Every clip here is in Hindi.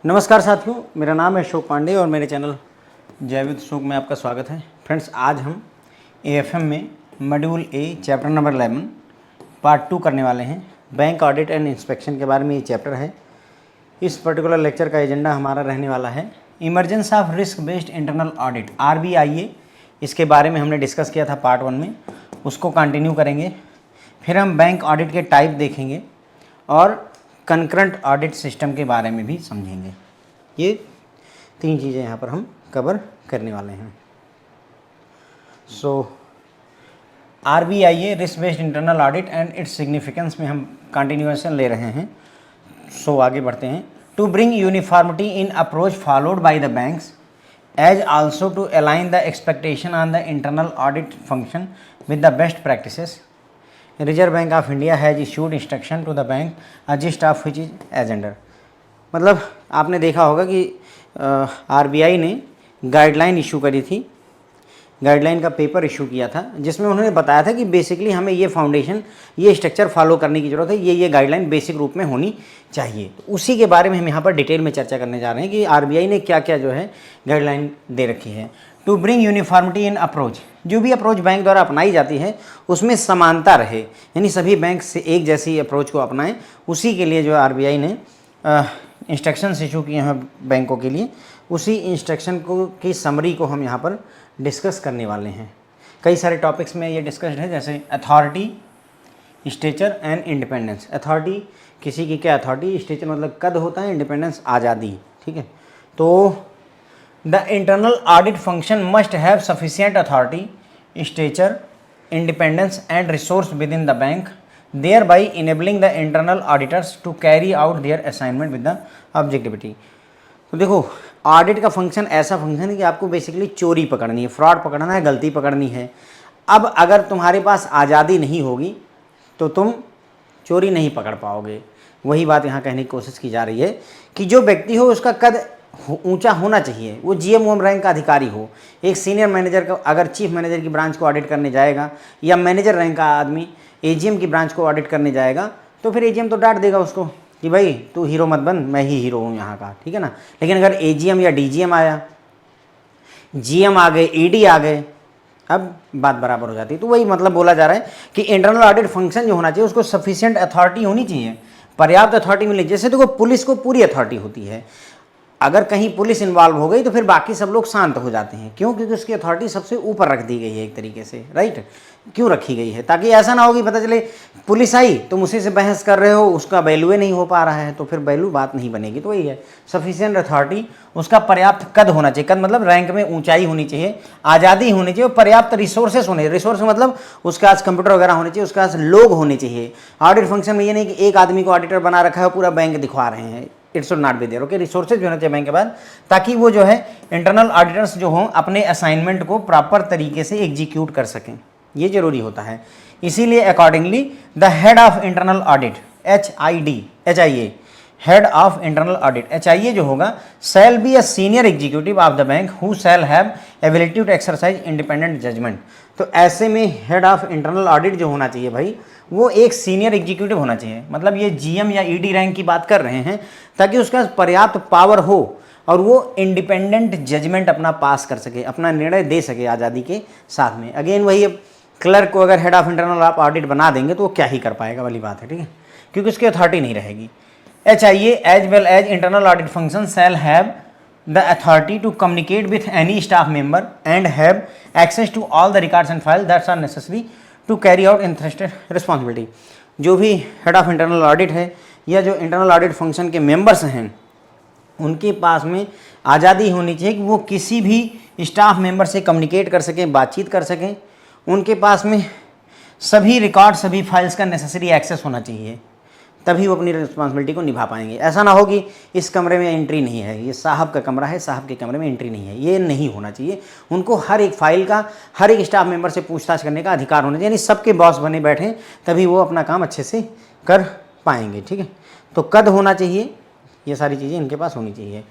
नमस्कार साथियों, मेरा नाम है अशोक पांडे और मेरे चैनल जैविक अशोक में आपका स्वागत है। फ्रेंड्स, आज हम एएफएम में module A chapter number 11 part 2 करने वाले हैं। बैंक ऑडिट एंड इंस्पेक्शन के बारे में ये चैप्टर है। इस पर्टिकुलर लेक्चर का एजेंडा हमारा रहने वाला है emergence of risk based internal audit, RBIA। इसके बारे में हमने डिस्कस किया था पार्ट 1 में, उसको कंटिन्यू करेंगे। फिर हम बैंक ऑडिट के टाइप देखेंगे और कंकरेंट ऑडिट सिस्टम के बारे में भी समझेंगे। ये 3 चीज़ें यहाँ पर हम कवर करने वाले हैं। RBIA risk based internal audit and its significance में हम कंटिन्यूएशन ले रहे हैं। आगे बढ़ते हैं। To bring uniformity in approach followed by the banks as also to align the expectation on the internal audit function with the best practices, Reserve Bank of India has issued instruction to the bank a gist of which is as under. मतलब आपने देखा होगा कि RBI ने गाइडलाइन इशू करी थी, गाइडलाइन का पेपर इशू किया था, जिसमें उन्होंने बताया था कि बेसिकली हमें ये फाउंडेशन, ये स्ट्रक्चर फॉलो करने की ज़रूरत है, ये गाइडलाइन बेसिक रूप में होनी चाहिए। तो उसी के बारे में हम यहाँ पर डिटेल में चर्चा करने जा रहे हैं कि RBI ने क्या क्या जो है गाइडलाइन दे रखी है। To bring uniformity in approach, जो भी अप्रोच बैंक द्वारा अपनाई जाती है उसमें समानता रहे, यानी सभी बैंक से एक जैसी अप्रोच को अपनाएं। उसी के लिए जो RBI ने इंस्ट्रक्शंस इशू किए हैं बैंकों के लिए, उसी इंस्ट्रक्शन को की समरी को हम यहाँ पर डिस्कस करने वाले हैं। कई सारे टॉपिक्स में ये डिस्कस्ड है, जैसे authority, stature and independence. Authority, किसी की क्या अथॉरिटी, स्टेचर मतलब कद होता है, इंडिपेंडेंस आज़ादी, ठीक है। तो the internal audit function must have sufficient authority, stature, independence and resource within the bank, thereby enabling the internal auditors to carry out their assignment with the objectivity। तो देखो, ऑडिट का फंक्शन ऐसा फंक्शन है कि आपको बेसिकली चोरी पकड़नी है, फ्रॉड पकड़ना है, गलती पकड़नी है। अब अगर तुम्हारे पास आज़ादी नहीं होगी तो तुम चोरी नहीं पकड़ पाओगे। वही बात यहाँ कहने की कोशिश की जा रही है कि जो व्यक्ति हो उसका कद ऊंचा होना चाहिए, वो GM रैंक का अधिकारी हो। एक सीनियर मैनेजर का अगर चीफ मैनेजर की ब्रांच को ऑडिट करने जाएगा, या मैनेजर रैंक का आदमी AGM की ब्रांच को ऑडिट करने जाएगा, तो फिर AGM तो डांट देगा उसको कि भाई तू हीरो मत बन, मैं ही हीरो हूँ यहाँ का, ठीक है ना। लेकिन अगर AGM या DGM आया, GM आ गए, ED आ गए, अब बात बराबर हो जाती है। तो वही मतलब बोला जा रहा है कि इंटरनल ऑडिट फंक्शन जो होना चाहिए उसको सफिशिएंट अथॉरिटी होनी चाहिए, पर्याप्त अथॉरिटी मिलनी। जैसे देखो, पुलिस को पूरी अथॉरिटी होती है, अगर कहीं पुलिस इन्वॉल्व हो गई तो फिर बाकी सब लोग शांत हो जाते हैं। क्यों? क्योंकि उसकी अथॉरिटी सबसे ऊपर रख दी गई है एक तरीके से, राइट। क्यों रखी गई है? ताकि ऐसा ना हो कि पता चले पुलिस आई तुम उसी से बहस कर रहे हो, उसका वैल्यू नहीं हो पा रहा है, तो फिर वैल्यू बात नहीं बनेगी। तो वही है, सफिशिएंट अथॉरिटी, उसका पर्याप्त कद होना चाहिए। कद मतलब रैंक में ऊंचाई होनी चाहिए, आज़ादी होनी चाहिए, पर्याप्त रिसोर्सेस होने, रिसोर्स मतलब उसके पास कंप्यूटर वगैरह होने चाहिए, उसके पास लोग होने चाहिए। ऑडिट फंक्शन में ये नहीं कि एक आदमी को ऑडिटर बना रखा है, पूरा बैंक दिखवा रहे हैं। It should not be there, okay. Resources भी होना चाहिए बैंक के बाद, ताकि वो जो है इंटरनल ऑडिटर्स जो हों अपने असाइनमेंट को प्रॉपर तरीके से एग्जीक्यूट कर सकें, ये जरूरी होता है। इसीलिए accordingly the head of internal audit, HIA, head of internal audit, HIA जो होगा, shall be a senior executive of the bank who shall have ability to exercise independent judgement. तो ऐसे में हेड ऑफ इंटरनल ऑडिट जो होना चाहिए भाई, वो एक सीनियर एग्जीक्यूटिव होना चाहिए। मतलब ये GM या ED रैंक की बात कर रहे हैं, ताकि उसका पर्याप्त पावर हो और वो इंडिपेंडेंट जजमेंट अपना पास कर सके, अपना निर्णय दे सके आज़ादी के साथ में। अगेन वही, क्लर्क को अगर हेड ऑफ इंटरनल आप ऑडिट बना देंगे तो वो क्या ही कर पाएगा वाली बात है, ठीक है, क्योंकि उसकी अथॉरिटी नहीं रहेगी। HIA as well as internal audit function shall have the authority to communicate with any staff member and have access to all the records and files that are necessary to carry out entrusted responsibility। जो भी हेड ऑफ इंटरनल ऑडिट है या जो इंटरनल ऑडिट फंक्शन के मेंबर्स हैं, उनके पास में आज़ादी होनी चाहिए कि वो किसी भी स्टाफ मेंबर से कम्युनिकेट कर सकें, बातचीत कर सकें। उनके पास में सभी रिकॉर्ड, सभी फाइल्स का नेसेसरी एक्सेस होना चाहिए, तभी वो अपनी रिस्पॉन्सिबिलिटी को निभा पाएंगे। ऐसा ना हो कि इस कमरे में एंट्री नहीं है, ये साहब का कमरा है, साहब के कमरे में एंट्री नहीं है, ये नहीं होना चाहिए। उनको हर एक फाइल का, हर एक स्टाफ मेंबर से पूछताछ करने का अधिकार होना चाहिए, यानी सबके बॉस बने बैठे, तभी वो अपना काम अच्छे से कर पाएंगे, ठीक है। तो कद होना चाहिए, ये सारी चीज़ें इनके पास होनी चाहिए।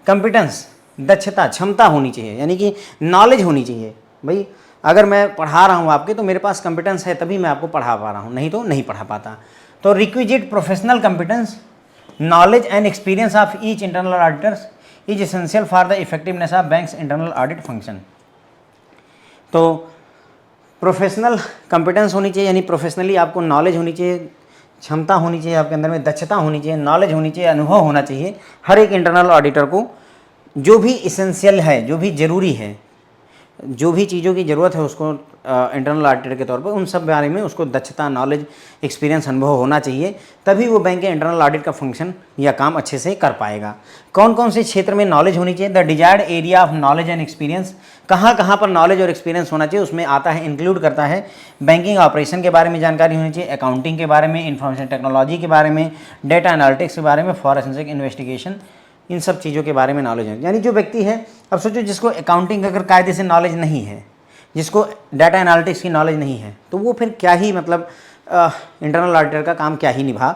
कंपिटेंस, दक्षता, क्षमता होनी चाहिए, यानी कि नॉलेज होनी चाहिए। भाई अगर मैं पढ़ा रहा हूँ आपके, तो मेरे पास कंपिटेंस है तभी मैं आपको पढ़ा पा रहा हूँ, नहीं तो नहीं पढ़ा पाता। तो requisite professional competence knowledge and experience of each internal auditors is essential for the effectiveness of bank's internal audit function. तो प्रोफेशनल कंपिटेंस होनी चाहिए, यानी प्रोफेशनली आपको नॉलेज होनी चाहिए, क्षमता होनी चाहिए, आपके अंदर में दक्षता होनी चाहिए, नॉलेज होनी चाहिए, अनुभव होना चाहिए हर एक इंटरनल ऑडिटर को। जो भी इसेंशियल है, जो भी ज़रूरी है, जो भी चीज़ों की ज़रूरत है उसको इंटरनल ऑडिटर के तौर पर, उन सब बारे में उसको दक्षता, नॉलेज, एक्सपीरियंस, अनुभव होना चाहिए, तभी वो बैंक के इंटरनल ऑडिट का फंक्शन या काम अच्छे से कर पाएगा। कौन कौन से क्षेत्र में नॉलेज होनी चाहिए? The desired area of knowledge and experience, कहाँ कहाँ पर नॉलेज और एक्सपीरियंस होना चाहिए, उसमें आता है, इंक्लूड करता है बैंकिंग ऑपरेशन के बारे में जानकारी होनी चाहिए, अकाउंटिंग के बारे में, इंफॉर्मेशन टेक्नोलॉजी के बारे में, डेटा एनालिटिक्स के बारे में, फॉरेंसिक इन्वेस्टिगेशन, इन सब चीज़ों के बारे में नॉलेज है। यानी जो व्यक्ति है, अब सोचो जिसको अकाउंटिंग अगर कायदे से नॉलेज नहीं है, जिसको डाटा एनालिटिक्स की नॉलेज नहीं है, तो वो फिर क्या ही मतलब इंटरनल ऑडिटर का काम क्या ही निभा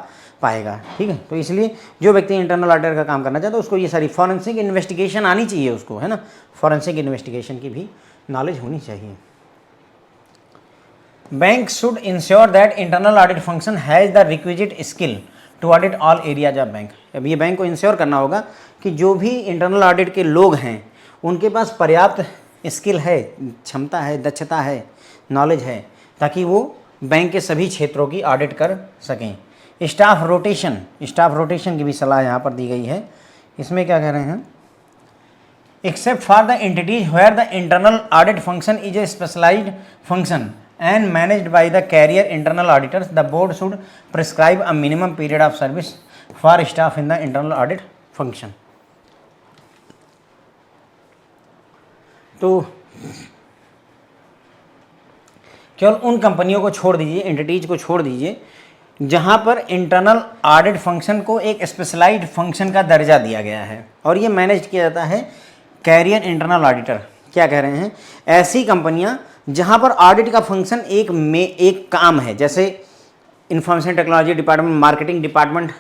पाएगा। ठीक है, तो इसलिए जो व्यक्ति इंटरनल ऑडिटर का काम करना चाहता है उसको ये सारी फॉरेंसिक इन्वेस्टिगेशन आनी चाहिए उसको, है ना, फॉरेंसिक इन्वेस्टिगेशन की भी नॉलेज होनी चाहिए। Bank should ensure that internal audit function has the requisite skill to audit all areas of bank. अब ये बैंक को इंश्योर करना होगा कि जो भी इंटरनल ऑडिट के लोग हैं उनके पास पर्याप्त स्किल है, क्षमता है, दक्षता है, नॉलेज है, ताकि वो बैंक के सभी क्षेत्रों की ऑडिट कर सकें। स्टाफ रोटेशन की भी सलाह यहाँ पर दी गई है। इसमें क्या कह रहे हैं? Except for the entities where the internal audit function is a specialised function and managed by the carrier internal auditors, the board should prescribe a minimum period of service for staff in the internal audit function. तो केवल उन कंपनियों को छोड़ दीजिए, एंटिटीज को छोड़ दीजिए जहां पर इंटरनल ऑडिट फंक्शन को एक स्पेशलाइज्ड फंक्शन का दर्जा दिया गया है और ये मैनेज किया जाता है कैरियर इंटरनल ऑडिटर। क्या कह रहे हैं? ऐसी कंपनियां जहां पर ऑडिट का फंक्शन एक काम है, जैसे information technology department, marketing department,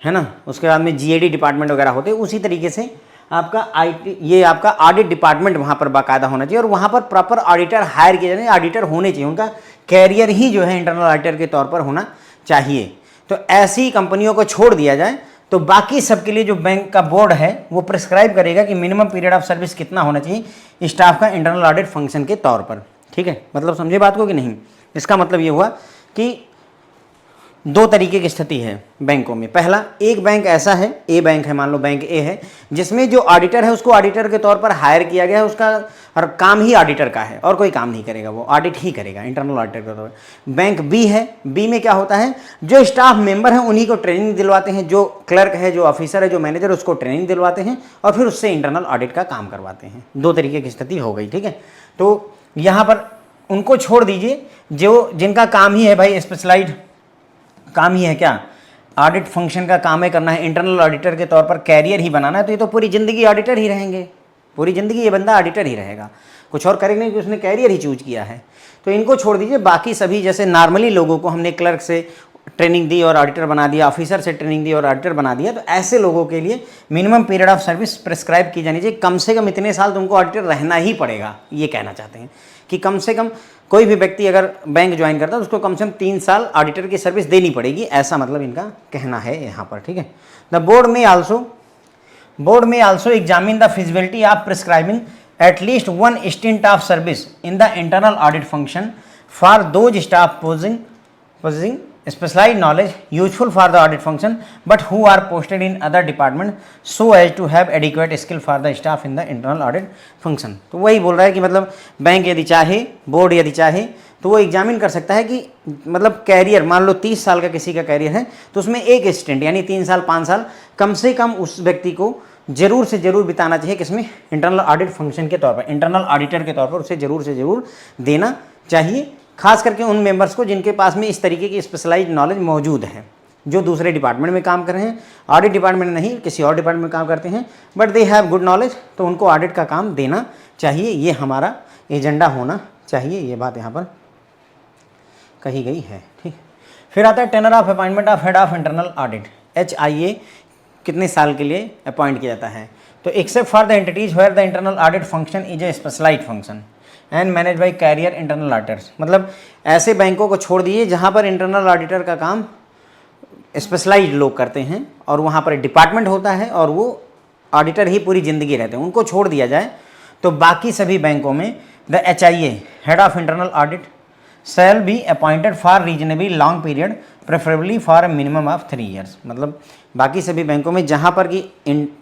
है ना, उसके बाद में जीएडी डिपार्टमेंट वगैरह होते हैं, उसी तरीके से आपका आईटी, ये आपका ऑडिट डिपार्टमेंट वहां पर बाकायदा होना चाहिए और वहां पर प्रॉपर ऑडिटर हायर किए जाने, ऑडिटर होने चाहिए, उनका कैरियर ही जो है इंटरनल ऑडिटर के तौर पर होना चाहिए। तो ऐसी कंपनियों को छोड़ दिया जाए तो बाकी सबके लिए जो बैंक का बोर्ड है वो प्रिस्क्राइब करेगा कि मिनिमम पीरियड ऑफ सर्विस कितना होना चाहिए स्टाफ का इंटरनल ऑडिट फंक्शन के तौर पर। ठीक है, मतलब समझे बात को कि नहीं? इसका मतलब ये हुआ कि दो तरीके की स्थिति है बैंकों में। पहला, एक बैंक ऐसा है, ए बैंक है, मान लो बैंक ए है, जिसमें जो ऑडिटर है उसको ऑडिटर के तौर पर हायर किया गया है, उसका और काम ही ऑडिटर का है और कोई काम नहीं करेगा, वो ऑडिट ही करेगा इंटरनल ऑडिटर के तौर पर। बैंक बी है, बी में क्या होता है, जो स्टाफ मेंबर हैं उन्हीं को ट्रेनिंग दिलवाते हैं, जो क्लर्क है, जो ऑफिसर है, जो मैनेजर, उसको ट्रेनिंग दिलवाते हैं और फिर उससे इंटरनल ऑडिट का काम करवाते हैं। दो तरीके की स्थिति हो गई। ठीक है, तो यहाँ पर उनको छोड़ दीजिए जो जिनका काम ही है भाई स्पेशलाइज्ड काम ही है, क्या ऑडिट फंक्शन का काम है करना है, इंटरनल ऑडिटर के तौर पर कैरियर ही बनाना है, तो ये तो पूरी ज़िंदगी ऑडिटर ही रहेंगे, पूरी ज़िंदगी ये बंदा ऑडिटर ही रहेगा, कुछ और करेगा नहीं, क्योंकि उसने कैरियर ही चूज किया है। तो इनको छोड़ दीजिए। बाकी सभी जैसे नॉर्मली लोगों को हमने क्लर्क से ट्रेनिंग दी और ऑडिटर बना दिया, ऑफिसर से ट्रेनिंग दी और ऑडिटर बना दिया, तो ऐसे लोगों के लिए minimum period of service prescribe की जानी चाहिए। कम से कम इतने साल तुमको ऑडिटर रहना ही पड़ेगा, ये कहना चाहते हैं कि कम से कम कोई भी व्यक्ति अगर बैंक ज्वाइन करता है उसको कम से कम 3 साल ऑडिटर की सर्विस देनी पड़ेगी, ऐसा मतलब इनका कहना है यहाँ पर। ठीक है, द बोर्ड में also examine the feasibility of prescribing at least 1 stint of service in the internal audit function for those staff possessing specialized knowledge useful for the audit function but who are posted in other department so as to have adequate skill for the staff in the internal audit function। तो वही बोल रहा है कि मतलब बैंक यदि चाहे, बोर्ड यदि चाहे तो वो एग्जामिन कर सकता है कि मतलब कैरियर, मान लो 30 साल का किसी का कैरियर है तो उसमें एक स्टेंट यानी 3 साल 5 साल कम से कम उस व्यक्ति को जरूर से जरूर बिताना चाहिए, किसमें, इंटरनल ऑडिट फंक्शन के तौर पर, इंटरनल ऑडिटर के तौर पर उसे जरूर से जरूर देना चाहिए, खास करके उन मेंबर्स को जिनके पास में इस तरीके की स्पेशलाइज्ड नॉलेज मौजूद है, जो दूसरे डिपार्टमेंट में काम कर रहे हैं, ऑडिट डिपार्टमेंट में नहीं, किसी और डिपार्टमेंट में काम करते हैं, but they have good knowledge, तो उनको ऑडिट का काम देना चाहिए। ये हमारा एजेंडा होना चाहिए, ये बात यहाँ पर कही गई है। ठीक, फिर आता है tenure of appointment of head of internal audit, HIA कितने साल के लिए अपॉइंट किया जाता है? तो except for the entities where the internal audit function is a specialised function and manage by career internal auditors, मतलब ऐसे बैंकों को छोड़ दीजिए जहाँ पर इंटरनल ऑडिटर का काम स्पेशलाइज्ड लोग करते हैं और वहाँ पर डिपार्टमेंट होता है और वो ऑडिटर ही पूरी ज़िंदगी रहते हैं, उनको छोड़ दिया जाए तो बाकी सभी बैंकों में the HIA head of internal audit shall be appointed for reasonably long period preferably for a minimum of 3 years. मतलब बाकी सभी बैंकों में जहाँ पर कि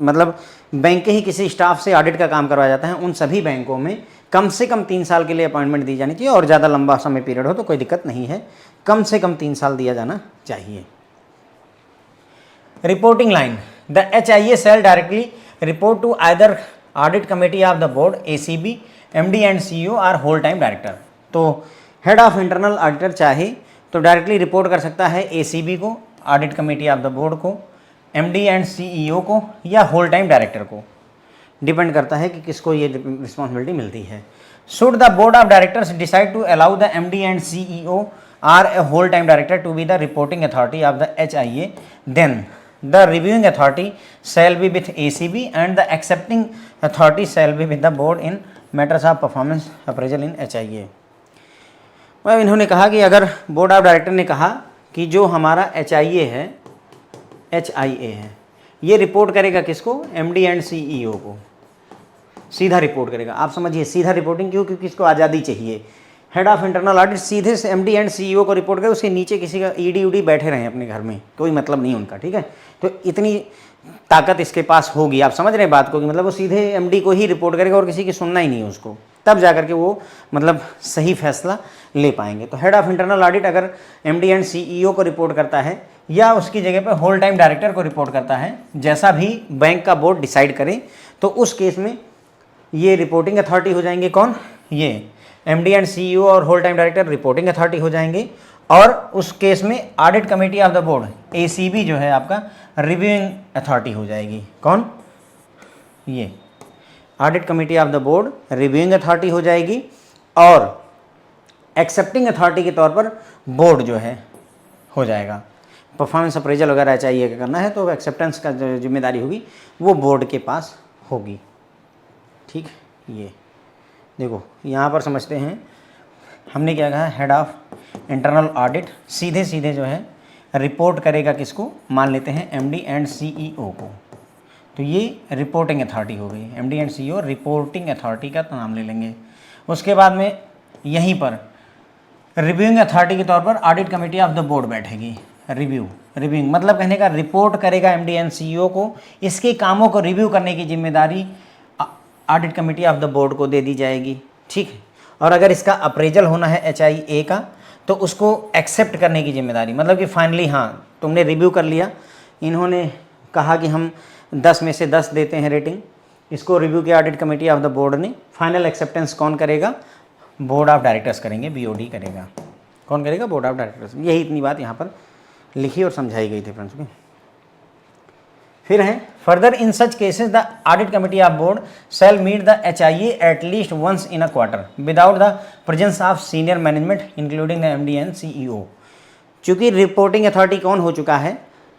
मतलब बैंक के ही किसी स्टाफ से ऑडिट का काम करवाया जाता है, उन सभी बैंकों में कम से कम 3 साल के लिए अपॉइंटमेंट दी जानी चाहिए और ज़्यादा लंबा समय पीरियड हो तो कोई दिक्कत नहीं है, कम से कम 3 साल दिया जाना चाहिए। Reporting line the HIA shall directly report to either audit committee of the board ACB MD and CEO और होल टाइम डायरेक्टर। तो हेड ऑफ इंटरनल ऑडिटर चाहे तो डायरेक्टली रिपोर्ट कर सकता है ACB को, audit committee of the board को, MD एंड CEO को या होल टाइम डायरेक्टर को, डिपेंड करता है कि किसको ये रिस्पॉन्सिबिलिटी मिलती है। Should the board of directors decide to allow the MD and CEO or a whole time director to be the reporting authority of the HIA, then the reviewing authority shall be with ACB and the accepting authority shall be with the board in matters of performance appraisal in HIA। इन्होंने कहा कि अगर बोर्ड ऑफ डायरेक्टर ने कहा कि जो हमारा HIA है ये रिपोर्ट करेगा किसको, MD एंड CEO को, सीधा रिपोर्ट करेगा। आप समझिए सीधा रिपोर्टिंग क्यों, क्योंकि इसको आज़ादी चाहिए। हेड ऑफ इंटरनल ऑडिट सीधे से MD एंड CEO को रिपोर्ट करे, उसके नीचे किसी का ED उडी बैठे रहे अपने घर में, कोई मतलब नहीं उनका, ठीक है। तो इतनी ताकत इसके पास होगी, आप समझ रहे हैं बात को, कि मतलब वो सीधे MD को ही रिपोर्ट करेगा और किसी की सुनना ही नहीं है उसको, तब जाकर के वो मतलब सही फैसला ले पाएंगे। तो हेड ऑफ इंटरनल ऑडिट अगर MD एंड CEO को रिपोर्ट करता है या उसकी जगह पर होल टाइम डायरेक्टर को रिपोर्ट करता है, जैसा भी बैंक का बोर्ड डिसाइड करे, तो उस केस में ये रिपोर्टिंग अथॉरिटी हो जाएंगे। कौन, ये MD एंड CEO और whole time director reporting authority हो जाएंगे। और उस केस में audit committee of the board ACB जो है आपका रिव्यूइंग अथॉरिटी हो जाएगी। कौन, ये audit committee of the board reviewing authority हो जाएगी और एक्सेप्टिंग अथॉरिटी के तौर पर बोर्ड जो है हो जाएगा। परफॉर्मेंस अप्रेजल वगैरह चाहिए करना है तो एक्सेप्टेंस का जो जिम्मेदारी होगी वो बोर्ड के पास होगी। ठीक, ये देखो यहाँ पर समझते हैं हमने क्या कहा, हेड ऑफ इंटरनल ऑडिट सीधे सीधे जो है रिपोर्ट करेगा किसको, मान लेते हैं MD एंड CEO को, तो ये रिपोर्टिंग अथॉरिटी हो गई। MD and CEO reporting authority का नाम ले लेंगे। उसके बाद में यहीं पर रिव्यूइंग अथॉरिटी के तौर पर audit committee of the board बैठेगी। रिव्यूइंग मतलब कहने का रिपोर्ट करेगा MD एंड CEO को, इसके कामों को रिव्यू करने की जिम्मेदारी audit committee of the board को दे दी जाएगी। ठीक है, और अगर इसका अप्रेजल होना है HIA का तो उसको एक्सेप्ट करने की जिम्मेदारी, मतलब कि फाइनली हाँ तुमने रिव्यू कर लिया, इन्होंने कहा कि हम 10 में से 10 देते हैं रेटिंग, इसको रिव्यू किया audit committee of the board ने, फाइनल एक्सेप्टेंस कौन करेगा, बोर्ड ऑफ डायरेक्टर्स करेंगे, BOD करेगा। कौन करेगा, बोर्ड ऑफ डायरेक्टर्स। यही इतनी बात यहाँ पर लिखी और समझाई गई थी फ्रेंड्स। फिर है further in such cases the audit committee of board shall meet the HIA at least once in a quarter without the presence of senior management including the MD and CEO। चूंकि रिपोर्टिंग अथॉरिटी कौन हो चुका है,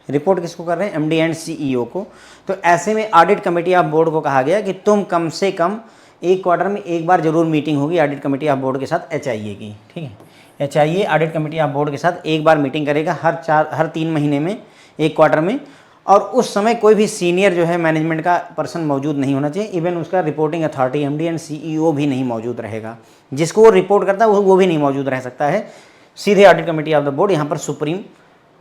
रिपोर्ट किसको कर रहे हैं, MD एंड CEO को, तो ऐसे में ऑडिट कमेटी ऑफ बोर्ड को कहा गया कि तुम कम से कम एक क्वार्टर में एक बार जरूर मीटिंग होगी ऑडिट कमेटी ऑफ बोर्ड के साथ HIA की। ठीक है, HIA audit committee of board के साथ एक बार मीटिंग करेगा हर 3 महीने में, एक क्वार्टर में, और उस समय कोई भी सीनियर जो है मैनेजमेंट का पर्सन मौजूद नहीं होना चाहिए। इवन उसका reporting authority MD and CEO भी नहीं मौजूद रहेगा, जिसको वो रिपोर्ट करता है वो भी नहीं मौजूद रह सकता है। सीधे audit committee of the board यहाँ पर सुप्रीम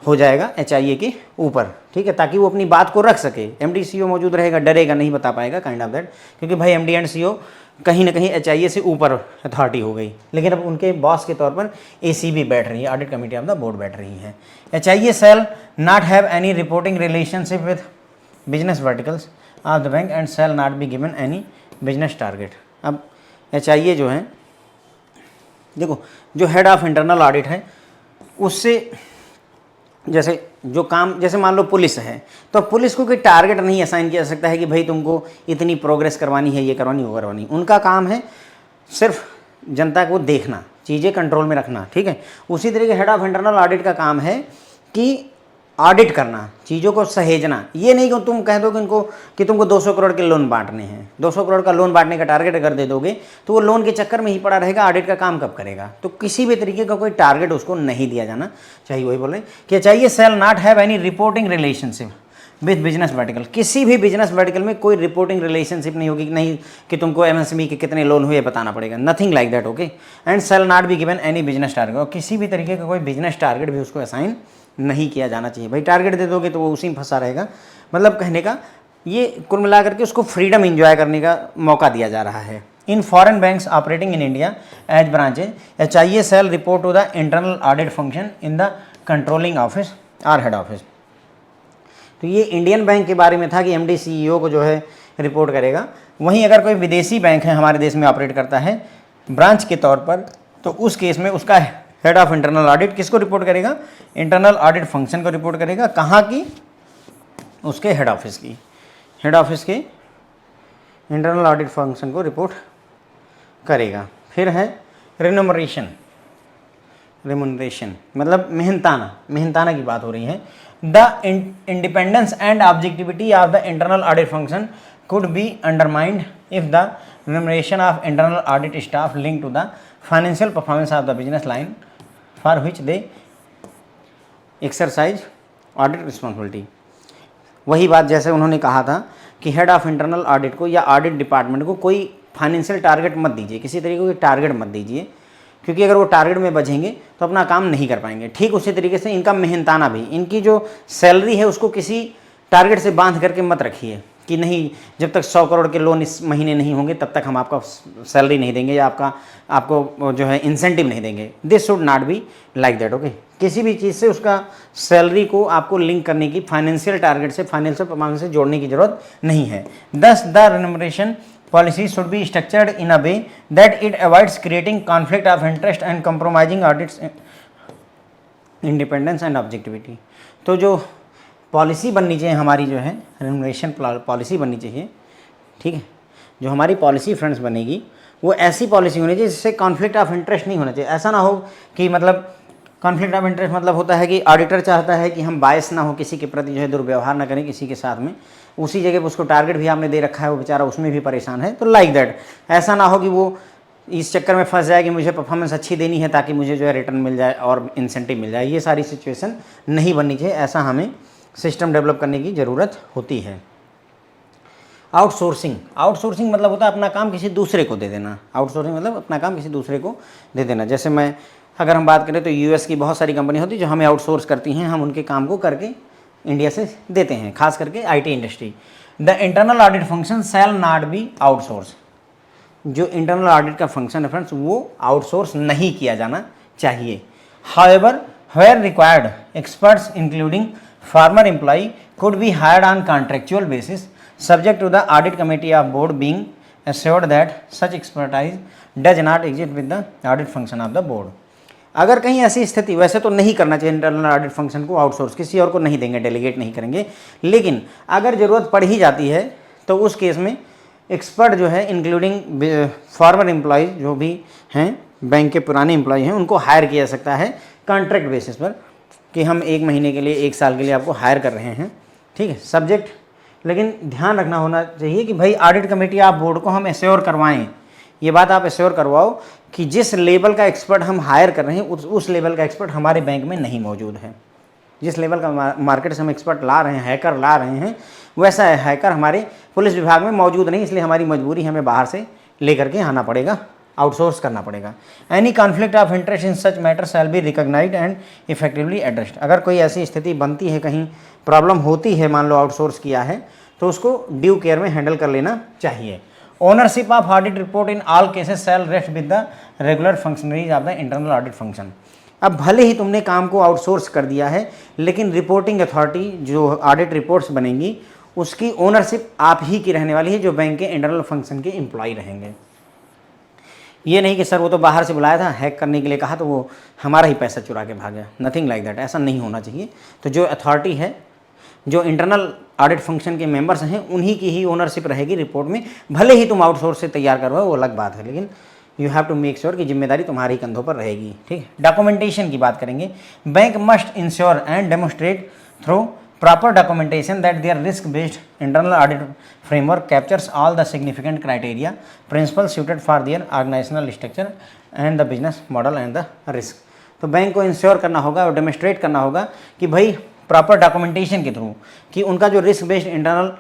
हो जाएगा HIA के ऊपर। ठीक है, ताकि वो अपनी बात को रख सके। MD CEO मौजूद रहेगा, डरेगा नहीं, बता पाएगा काइंड ऑफ दैट, क्योंकि भाई MD एंड CEO कहीं ना कहीं HIA से ऊपर अथॉरिटी हो गई, लेकिन अब उनके बॉस के तौर पर ACB बैठ रही है, audit committee of the board बैठ रही है। HIA shall not have any reporting relationship with business verticals of the bank and shall not be given any business target. अब HIA जो है, देखो जो हेड ऑफ इंटरनल ऑडिट है उससे जैसे जो काम, जैसे मान लो पुलिस है, तो पुलिस को कोई टारगेट नहीं असाइन किया जा सकता है कि भाई तुमको इतनी प्रोग्रेस करवानी है, ये करवानी वो करवानी। उनका काम है सिर्फ जनता को देखना, चीज़ें कंट्रोल में रखना। ठीक है, उसी तरीके हेड ऑफ इंटरनल ऑडिट का काम है कि ऑडिट करना, चीज़ों को सहेजना। ये नहीं कि तुम कह दो कि इनको कि तुमको 200 करोड़ के लोन बांटने हैं, 200 करोड़ का लोन बांटने का टारगेट अगर दे दोगे तो वो लोन के चक्कर में ही पड़ा रहेगा, ऑडिट का काम कब करेगा। तो किसी भी तरीके का कोई टारगेट उसको नहीं दिया जाना चाहिए। वही बोल रहे कि चाहिए shall not have any reporting relationship with business vertical. किसी भी बिजनेस वर्टिकल में कोई रिपोर्टिंग रिलेशनशिप नहीं होगी, नहीं कि तुमको एमएसएमई के कितने लोन हुए बताना पड़ेगा, nothing like that. Okay, and shall not be given any business target, और किसी भी तरीके का कोई बिजनेस टारगेट भी उसको असाइन नहीं किया जाना चाहिए। भाई टारगेट दे दोगे तो वो उसी में फंसा रहेगा। मतलब कहने का ये कुल मिला करके उसको फ्रीडम इंजॉय करने का मौका दिया जा रहा है। In foreign banks operating in India as branches चाहिए shall report to the internal audit function in the controlling office और हेड ऑफिस। तो ये इंडियन बैंक के बारे में था कि एमडी सीईओ को जो है रिपोर्ट करेगा। वहीं अगर कोई विदेशी बैंक है हमारे देश में ऑपरेट करता है ब्रांच के तौर पर, तो उस केस में उसका हेड ऑफ इंटरनल ऑडिट किसको रिपोर्ट करेगा? इंटरनल ऑडिट फंक्शन को रिपोर्ट करेगा। कहाँ की? उसके हेड ऑफिस की, हेड ऑफिस के इंटरनल ऑडिट फंक्शन को रिपोर्ट करेगा। फिर है रेन्यूमरेशन, रेमुनरेशन मतलब मेहनताना, मेहनताना की बात हो रही है। The independence and objectivity of the internal audit function could be undermined if the remuneration of internal audit staff linked to the financial performance of the business line for which they exercise audit responsibility। वही बात जैसे उन्होंने कहा था कि हेड ऑफ इंटरनल ऑडिट को या ऑडिट डिपार्टमेंट को कोई फाइनेंशियल टारगेट मत दीजिए, किसी तरीके का टारगेट मत दीजिए, क्योंकि अगर वो टारगेट में बचेंगे तो अपना काम नहीं कर पाएंगे। ठीक उसी तरीके से इनका मेहनताना भी, इनकी जो सैलरी है उसको किसी टारगेट से बांध करके मत रखिए कि नहीं जब तक 100 करोड़ के लोन इस महीने नहीं होंगे तब तक हम आपका सैलरी नहीं देंगे या आपको जो है इंसेंटिव नहीं देंगे। This should not be like that. Okay, किसी भी चीज़ से उसका सैलरी को आपको लिंक करने की, फाइनेंशियल टारगेट से, फाइनेंशियल परफॉर्मेंस से जोड़ने की जरूरत नहीं है। दस the remuneration policy should be structured in a way that it avoids creating conflict of interest and compromising audits independence and objectivity. तो जो पॉलिसी बननी चाहिए हमारी, जो है रेम्यूनरेशन पॉलिसी बननी चाहिए, ठीक है, जो हमारी पॉलिसी फ्रेंड्स बनेगी वो ऐसी पॉलिसी होनी चाहिए जिससे कॉन्फ्लिक्ट ऑफ इंटरेस्ट नहीं होना चाहिए। ऐसा ना हो कि मतलब कॉन्फ्लिक्ट ऑफ इंटरेस्ट मतलब होता है कि ऑडिटर चाहता है कि हम बायस ना हो, किसी के प्रति जो है दुर्व्यवहार ना करें किसी के साथ में, उसी जगह पर उसको टारगेट भी आपने दे रखा है, वो बेचारा उसमें भी परेशान है। तो लाइक दैट ऐसा ना हो कि वो इस चक्कर में फंस जाए कि मुझे परफॉर्मेंस अच्छी देनी है ताकि मुझे जो है रिटर्न मिल जाए और इंसेंटिव मिल जाए। ये सारी सिचुएशन नहीं बननी चाहिए, ऐसा हमें सिस्टम डेवलप करने की ज़रूरत होती है। आउटसोर्सिंग, आउटसोर्सिंग मतलब होता है अपना काम किसी दूसरे को दे देना। आउटसोर्सिंग मतलब अपना काम किसी दूसरे को दे देना। जैसे अगर हम बात करें तो यूएस की बहुत सारी कंपनी होती है जो हमें आउटसोर्स करती हैं, हम उनके काम को करके इंडिया से देते हैं, खास करके IT industry. The internal audit function shall not be outsource. जो इंटरनल ऑडिट का फंक्शन है फ्रेंड्स वो आउटसोर्स नहीं किया जाना चाहिए। However where required experts including former employee could be hired on contractual basis subject to the audit committee of board being assured that such expertise does not exist with the audit function of the board। अगर कहीं ऐसी स्थिति, वैसे तो नहीं करना चाहिए इंटरनल ऑडिट फंक्शन को आउटसोर्स, किसी और को नहीं देंगे, डेलीगेट नहीं करेंगे, लेकिन अगर ज़रूरत पड़ ही जाती है तो उस केस में एक्सपर्ट जो है इंक्लूडिंग फॉर्मर एम्प्लॉयज़ जो भी हैं, बैंक के पुराने एम्प्लॉय हैं, उनको हायर किया जा सकता है कॉन्ट्रैक्ट बेसिस पर कि हम 1 महीने के लिए, 1 साल के लिए आपको हायर कर रहे हैं, ठीक है, सब्जेक्ट। लेकिन ध्यान रखना होना चाहिए कि भाई ऑडिट कमेटी आप बोर्ड को हम एश्योर करवाएं, ये बात आप एश्योर करवाओ कि जिस लेवल का एक्सपर्ट हम हायर कर रहे हैं उस लेवल का एक्सपर्ट हमारे बैंक में नहीं मौजूद है। जिस लेवल का मार्केट से हम एक्सपर्ट ला रहे हैं, हैकर ला रहे हैं, वैसा हैकर हमारे पुलिस विभाग में मौजूद नहीं, इसलिए हमारी मजबूरी हमें बाहर से ले करके आना पड़ेगा, आउटसोर्स करना पड़ेगा। Any conflict of interest in such matter shall be recognised and effectively addressed. अगर कोई ऐसी स्थिति बनती है, कहीं प्रॉब्लम होती है, मान लो आउटसोर्स किया है, तो उसको ड्यू केयर में हैंडल कर लेना चाहिए। Ownership of audit report in all cases shall rest with the regular functionaries of the internal audit function. अब भले ही तुमने काम को आउटसोर्स कर दिया है, लेकिन रिपोर्टिंग अथॉरिटी जो ऑडिट रिपोर्ट्स बनेंगी उसकी ओनरशिप आप ही की रहने वाली है, जो बैंक के इंटरनल फंक्शन के एम्प्लॉय रहेंगे। ये नहीं कि सर वो तो बाहर से बुलाया था, हैक करने के लिए कहा तो वो हमारा ही पैसा चुरा के भाग गया, नथिंग लाइक दैट, ऐसा नहीं होना चाहिए। तो जो अथॉरिटी है, जो इंटरनल ऑडिट फंक्शन के मेंबर्स हैं, उन्हीं की ही ओनरशिप रहेगी रिपोर्ट में। भले ही तुम आउटसोर्स से तैयार करवाओ, वो अलग बात है, लेकिन you have to make sure कि जिम्मेदारी तुम्हारी कंधों पर रहेगी, ठीक है। डॉक्यूमेंटेशन की बात करेंगे। Bank must ensure and demonstrate through proper documentation that their risk based internal audit framework captures all the significant criteria principles suited for their organizational structure and the business model and the risk। तो बैंक को इंश्योर करना होगा और डेमोस्ट्रेट करना होगा कि भाई प्रॉपर डॉक्यूमेंटेशन के थ्रू कि उनका जो रिस्क बेस्ड इंटरनल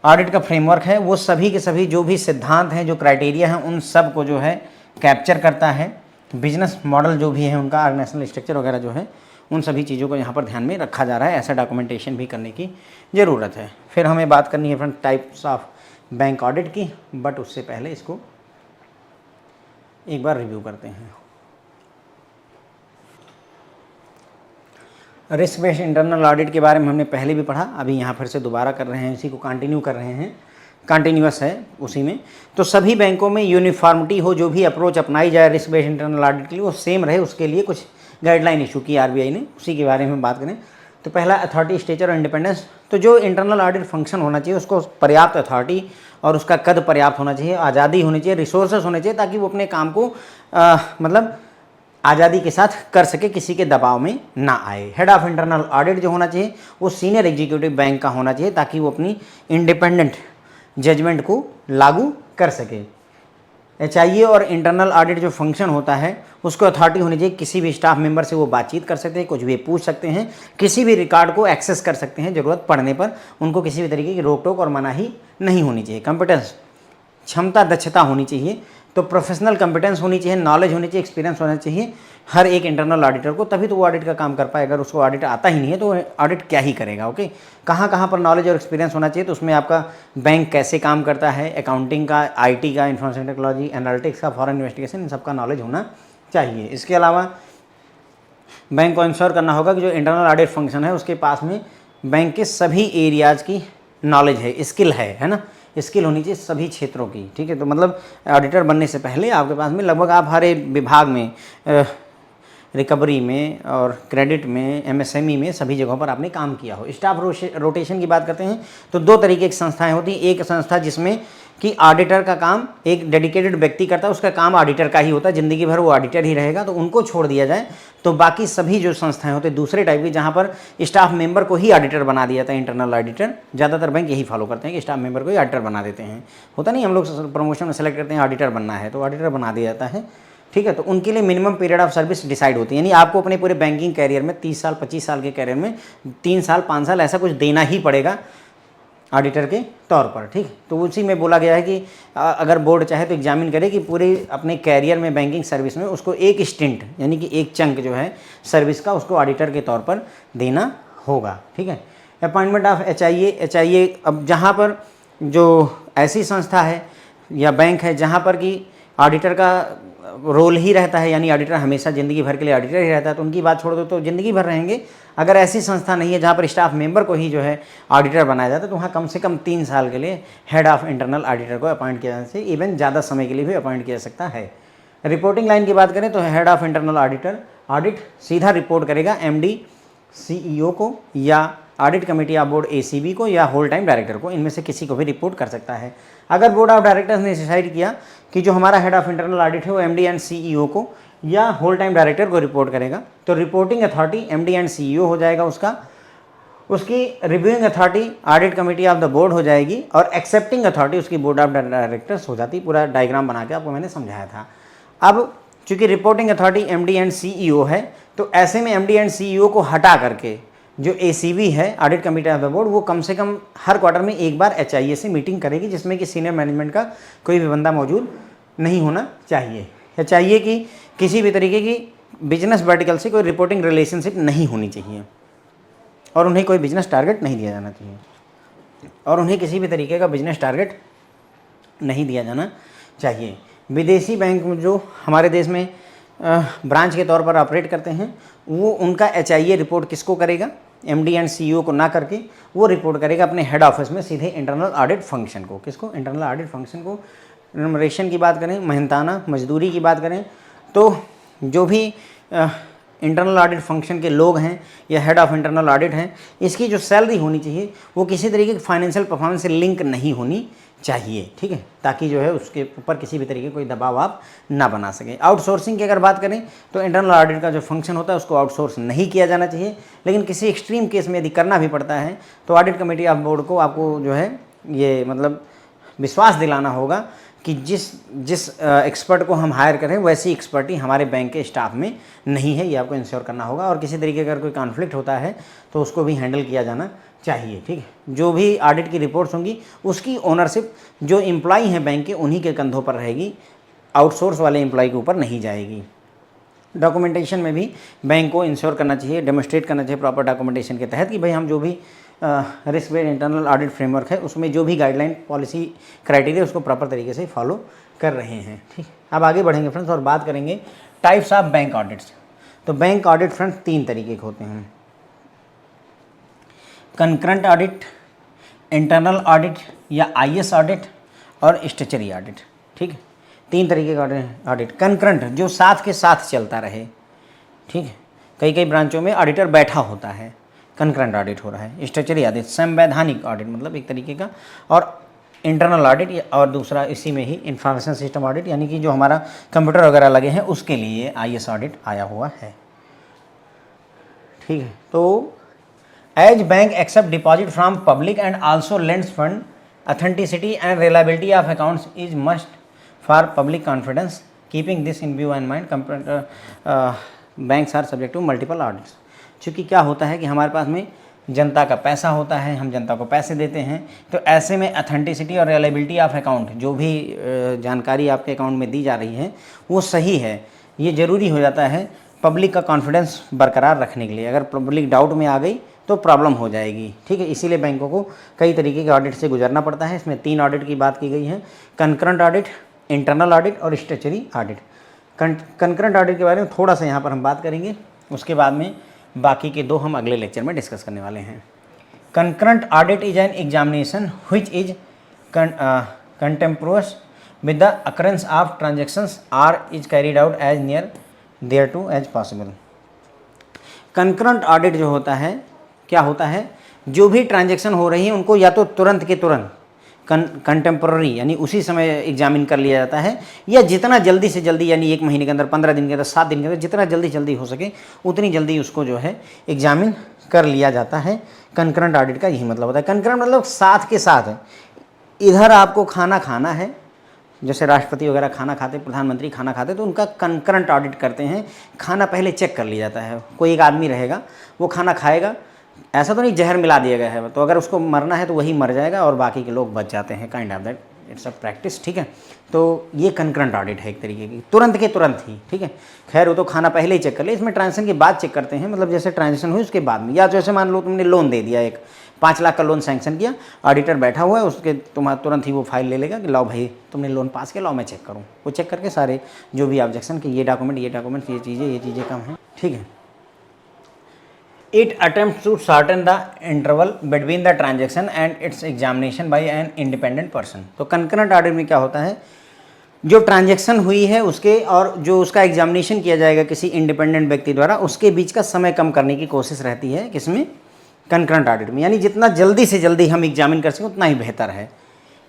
ऑडिट का फ्रेमवर्क है वो सभी के सभी जो भी सिद्धांत हैं, जो क्राइटेरिया हैं, उन सब को जो है कैप्चर करता है। बिजनेस मॉडल जो भी है उनका, ऑर्गेनाइजेशनल स्ट्रक्चर वगैरह जो है, उन सभी चीज़ों को यहाँ पर ध्यान में रखा जा रहा है। ऐसा डॉक्यूमेंटेशन भी करने की ज़रूरत है। फिर हमें बात करनी है friend types of bank audit की, बट उससे पहले इसको एक बार रिव्यू करते हैं। रिस्क बेस्ड इंटरनल ऑडिट के बारे में हमने पहले भी पढ़ा, अभी यहाँ फिर से दोबारा कर रहे हैं, इसी को कंटिन्यू कर रहे हैं, कंटिन्यूअस है उसी में। तो सभी बैंकों में यूनिफॉर्मिटी हो, जो भी अप्रोच अपनाई जाए रिस्क बेस्ड इंटरनल ऑडिट के लिए वो सेम रहे, उसके लिए कुछ गाइडलाइन इशू की आरबीआई ने, उसी के बारे में बात करें। तो पहला अथॉरिटी, स्टेचर और इंडिपेंडेंस। तो जो इंटरनल ऑडिट फंक्शन होना चाहिए उसको पर्याप्त अथॉरिटी और उसका कद पर्याप्त होना चाहिए, आज़ादी होनी चाहिए, रिसोर्सेस होने चाहिए, ताकि वो अपने काम को मतलब आज़ादी के साथ कर सके, किसी के दबाव में ना आए। हेड ऑफ इंटरनल ऑडिट जो होना चाहिए वो सीनियर एग्जीक्यूटिव बैंक का होना चाहिए, ताकि वो अपनी इंडिपेंडेंट जजमेंट को लागू कर सके। एचआईए और इंटरनल ऑडिट जो फंक्शन होता है उसको अथॉरिटी होनी चाहिए, किसी भी स्टाफ मेंबर से वो बातचीत कर सकते हैं, कुछ भी पूछ सकते हैं, किसी भी रिकॉर्ड को एक्सेस कर सकते हैं ज़रूरत पड़ने पर, उनको किसी भी तरीके की रोक टोक और मनाही नहीं होनी चाहिए। कंपिटेंस, क्षमता, दक्षता होनी चाहिए, तो प्रोफेशनल कंपिटेंस होनी चाहिए, नॉलेज होनी चाहिए, एक्सपीरियंस होना चाहिए हर एक इंटरनल ऑडिटर को, तभी तो वो ऑडिट का काम कर पाए। अगर उसको ऑडिट आता ही नहीं है तो ऑडिट क्या ही करेगा। ओके, कहाँ कहाँ पर नॉलेज और एक्सपीरियंस होना चाहिए, तो उसमें आपका बैंक कैसे काम करता है, अकाउंटिंग का, आईटी का, इंफॉर्मेशन टेक्नोलॉजी, एनालिटिक्स का, फॉरेन इन्वेस्टिगेशन, इन सबका नॉलेज होना चाहिए। इसके अलावा बैंक को इंश्योर करना होगा कि जो इंटरनल ऑडिट फंक्शन है उसके पास में बैंक के सभी एरियाज़ की नॉलेज है, स्किल है ना, स्किल होनी चाहिए सभी क्षेत्रों की। ठीक है, तो मतलब ऑडिटर बनने से पहले आपके पास में लगभग आप हर एक विभाग में, रिकवरी में और क्रेडिट में, एमएसएमई में, सभी जगहों पर आपने काम किया हो। स्टाफ रोटेशन की बात करते हैं तो दो तरीके की संस्थाएं होती हैं। एक संस्था जिसमें कि ऑडिटर का काम एक डेडिकेटेड व्यक्ति करता है, उसका काम ऑडिटर का ही होता है, ज़िंदगी भर वो ऑडिटर ही रहेगा, तो उनको छोड़ दिया जाए। तो बाकी सभी जो संस्थाएं होती हैं दूसरे टाइप की, जहाँ पर स्टाफ मेंबर को ही ऑडिटर बना दिया जाता है, इंटरनल ऑडिटर। ज़्यादातर बैंक यही फॉलो करते हैं कि स्टाफ मेंबर को ही ऑडिटर बना देते हैं। होता नहीं, हम लोग प्रमोशन में सेलेक्ट करते हैं ऑडिटर बनना है तो ऑडिटर बना दिया जाता है। ठीक है, तो उनके लिए minimum period of service decide होती है, यानी आपको अपने पूरे बैंकिंग कैरियर में 30 साल 25 साल के कैरियर में 3 साल 5 साल ऐसा कुछ देना ही पड़ेगा ऑडिटर के तौर पर। ठीक, तो उसी में बोला गया है कि अगर बोर्ड चाहे तो एग्जामिन करे कि पूरे अपने कैरियर में बैंकिंग सर्विस में उसको एक स्टिंट यानी कि एक चंक जो है सर्विस का उसको ऑडिटर के तौर पर देना होगा। ठीक है, अपॉइंटमेंट ऑफ एचआईए, अब जहाँ पर जो ऐसी संस्था है या बैंक है जहाँ पर कि ऑडिटर का रोल ही रहता है, यानी ऑडिटर हमेशा ज़िंदगी भर के लिए ऑडिटर ही रहता है, तो उनकी बात छोड़ दो तो ज़िंदगी भर रहेंगे। अगर ऐसी संस्था नहीं है जहाँ पर स्टाफ मेंबर को ही जो है ऑडिटर बनाया जाता है, तो वहाँ कम से कम 3 साल के लिए हेड ऑफ इंटरनल ऑडिटर को अपॉइंट किया जा सकता है, इवन ज़्यादा समय के लिए भी अपॉइंट किया जा सकता है। रिपोर्टिंग लाइन की बात करें तो head of internal auditor audit सीधा रिपोर्ट करेगा एमडी, सीईओ को या audit committee of board ACB को या होल टाइम डायरेक्टर को, इनमें से किसी को भी रिपोर्ट कर सकता है। अगर बोर्ड ऑफ डायरेक्टर्स ने डिसाइड किया कि जो हमारा हेड ऑफ इंटरनल ऑडिट है वो एमडी एंड सीईओ को या होल टाइम डायरेक्टर को रिपोर्ट करेगा, तो reporting authority MD and CEO हो जाएगा उसका, उसकी reviewing authority audit committee of the board हो जाएगी और एक्सेप्टिंग अथॉरिटी उसकी बोर्ड ऑफ डायरेक्टर्स हो जाती। पूरा डायग्राम बना के आपको मैंने समझाया था। अब चूंकि reporting authority MD and CEO है, तो ऐसे में एमडी एंड सीईओ को हटा करके जो एसीबी है audit committee of the board, वो कम से कम हर क्वार्टर में एक बार एचआईए से मीटिंग करेगी, जिसमें कि सीनियर मैनेजमेंट का कोई भी बंदा मौजूद नहीं होना चाहिए। एचआईए की किसी भी तरीके की बिजनेस वर्टिकल से कोई रिपोर्टिंग रिलेशनशिप नहीं होनी चाहिए और उन्हें कोई बिजनेस टारगेट नहीं दिया जाना चाहिए और उन्हें किसी भी तरीके का बिजनेस टारगेट नहीं दिया जाना चाहिए। विदेशी बैंक जो हमारे देश में ब्रांच के तौर पर ऑपरेट करते हैं, वो उनका एचआईए रिपोर्ट किसको करेगा, एमडी एंड सीईओ को ना करके वो रिपोर्ट करेगा अपने हेड ऑफिस में सीधे इंटरनल ऑडिट फंक्शन को। किसको? इंटरनल ऑडिट फंक्शन को। रिम्यूनरेशन की बात करें, मेहनताना मजदूरी की बात करें, तो जो भी इंटरनल ऑडिट फंक्शन के लोग हैं या हेड ऑफ इंटरनल ऑडिट हैं, इसकी जो सैलरी होनी चाहिए वो किसी तरीके की फाइनेंशियल परफॉर्मेंस से लिंक नहीं होनी चाहिए, ठीक है, ताकि जो है उसके ऊपर किसी भी तरीके कोई दबाव आप ना बना सकें। आउटसोर्सिंग की अगर बात करें तो इंटरनल ऑडिट का जो फंक्शन होता है उसको आउटसोर्स नहीं किया जाना चाहिए, लेकिन किसी एक्सट्रीम केस में यदि करना भी पड़ता है तो ऑडिट कमेटी ऑफ बोर्ड को आपको जो है ये मतलब विश्वास दिलाना होगा कि जिस एक्सपर्ट को हम हायर करें वैसी एक्सपर्टी हमारे बैंक के स्टाफ में नहीं है, ये आपको इंश्योर करना होगा। और किसी तरीके का अगर कोई कॉन्फ्लिक्ट होता है तो उसको भी हैंडल किया जाना चाहिए, ठीक है। जो भी ऑडिट की रिपोर्ट्स होंगी उसकी ओनरशिप जो एम्प्लॉई हैं बैंक के उन्हीं के कंधों पर रहेगी, आउटसोर्स वाले एम्प्लॉय के ऊपर नहीं जाएगी। डॉक्यूमेंटेशन में भी बैंक को इंश्योर करना चाहिए, डेमोस्ट्रेट करना चाहिए प्रॉपर डॉक्यूमेंटेशन के तहत कि भाई हम जो भी risk based internal audit framework है उसमें जो भी गाइडलाइन पॉलिसी क्राइटेरिया उसको प्रॉपर तरीके से फॉलो कर रहे हैं, ठीक। अब आगे बढ़ेंगे फ्रेंड्स और बात करेंगे टाइप्स ऑफ बैंक ऑडिट्स। तो बैंक ऑडिट फ्रेंड्स 3 तरीके के होते हैं, कंकरेंट ऑडिट, इंटरनल ऑडिट या IS ऑडिट और स्टैट्यूटरी ऑडिट, ठीक है। 3 तरीके का ऑडिट। कंकरेंट जो साथ के साथ चलता रहे, ठीक है, कई ब्रांचों में ऑडिटर बैठा होता है, कंकरेंट ऑडिट हो रहा है। स्टैट्यूटरी ऑडिट संवैधानिक ऑडिट मतलब एक तरीके का, और इंटरनल ऑडिट और दूसरा इसी में ही इंफॉर्मेशन सिस्टम ऑडिट यानी कि जो हमारा कंप्यूटर वगैरह लगे हैं उसके लिए IS ऑडिट आया हुआ है, ठीक है। तो as bank accept deposit from public and also lends fund, authenticity and reliability of accounts is must for public confidence, keeping this in view and mind banks are subject to multiple audits. चूँकि क्या होता है कि हमारे पास में जनता का पैसा होता है, हम जनता को पैसे देते हैं, तो ऐसे में ऑथेंटिसिटी और रिलायबिलिटी ऑफ अकाउंट जो भी जानकारी आपके अकाउंट में दी जा रही है वो सही है, ये ज़रूरी हो जाता है पब्लिक का कॉन्फिडेंस बरकरार रखने के लिए। अगर पब्लिक डाउट में आ गई तो प्रॉब्लम हो जाएगी, ठीक है। इसीलिए बैंकों को कई तरीके के ऑडिट से गुजरना पड़ता है। इसमें 3 ऑडिट की बात की गई है, कंकरेंट ऑडिट, इंटरनल ऑडिट और स्टैट्यूटरी ऑडिट। कंकरेंट ऑडिट के बारे में थोड़ा सा यहाँ पर हम बात करेंगे, उसके बाद में बाकी के 2 हम अगले लेक्चर में डिस्कस करने वाले हैं। Concurrent audit is an examination which is contemporaneous with the occurrence of transactions or is carried out as near thereto as possible. Concurrent audit जो होता है, क्या होता है, जो भी ट्रांजेक्शन हो रही है उनको या तो तुरंत के तुरंत कंटेम्प्रेरी यानी उसी समय एग्जामिन कर लिया जाता है, या जितना जल्दी से जल्दी यानी 1 महीने के अंदर, 15 दिन के अंदर, 7 दिन के अंदर, जितना जल्दी हो सके उतनी जल्दी उसको जो है एग्जामिन कर लिया जाता है। कंकरेंट ऑडिट का यही मतलब होता है। कंकरेंट मतलब साथ के साथ, इधर आपको खाना खाना है, जैसे राष्ट्रपति वगैरह खाना खाते, प्रधानमंत्री खाना खाते, तो उनका कंकरेंट ऑडिट करते हैं। खाना पहले चेक कर लिया जाता है, कोई एक आदमी रहेगा वो खाना खाएगा, ऐसा तो नहीं जहर मिला दिया गया है, तो अगर उसको मरना है तो वही मर जाएगा और बाकी के लोग बच जाते हैं, kind of that it's a practice, ठीक है। तो ये कंकरेंट ऑडिट है एक तरीके की, तुरंत के तुरंत ही, ठीक है। खैर वो तो खाना पहले ही चेक कर ले, इसमें ट्रांजेक्शन के बाद चेक करते हैं, मतलब जैसे ट्रांजेक्शन हुई उसके बाद में, या जैसे मान लो तुमने लोन दे दिया, एक 5 लाख का लोन सैंक्शन किया, ऑडिटर बैठा हुआ है, उसके तुम्हारा तुरंत ही वो फाइल ले लेगा कि लाओ भाई तुमने लोन पास किया, लाओ मैं चेक करूँ। वो चेक करके सारे जो भी ऑब्जेक्शन कि ये डॉक्यूमेंट ये चीज़ें कम हैं, ठीक है। It attempts to shorten the interval between the transaction and its examination by an independent person। तो concurrent ऑडिट में क्या होता है, जो ट्रांजैक्शन हुई है उसके और जो उसका एग्जामिनेशन किया जाएगा किसी इंडिपेंडेंट व्यक्ति द्वारा, उसके बीच का समय कम करने की कोशिश रहती है किसमें, कंकरेंट ऑडिट में। यानी जितना जल्दी से जल्दी हम एग्जामिन कर सकें उतना ही बेहतर है।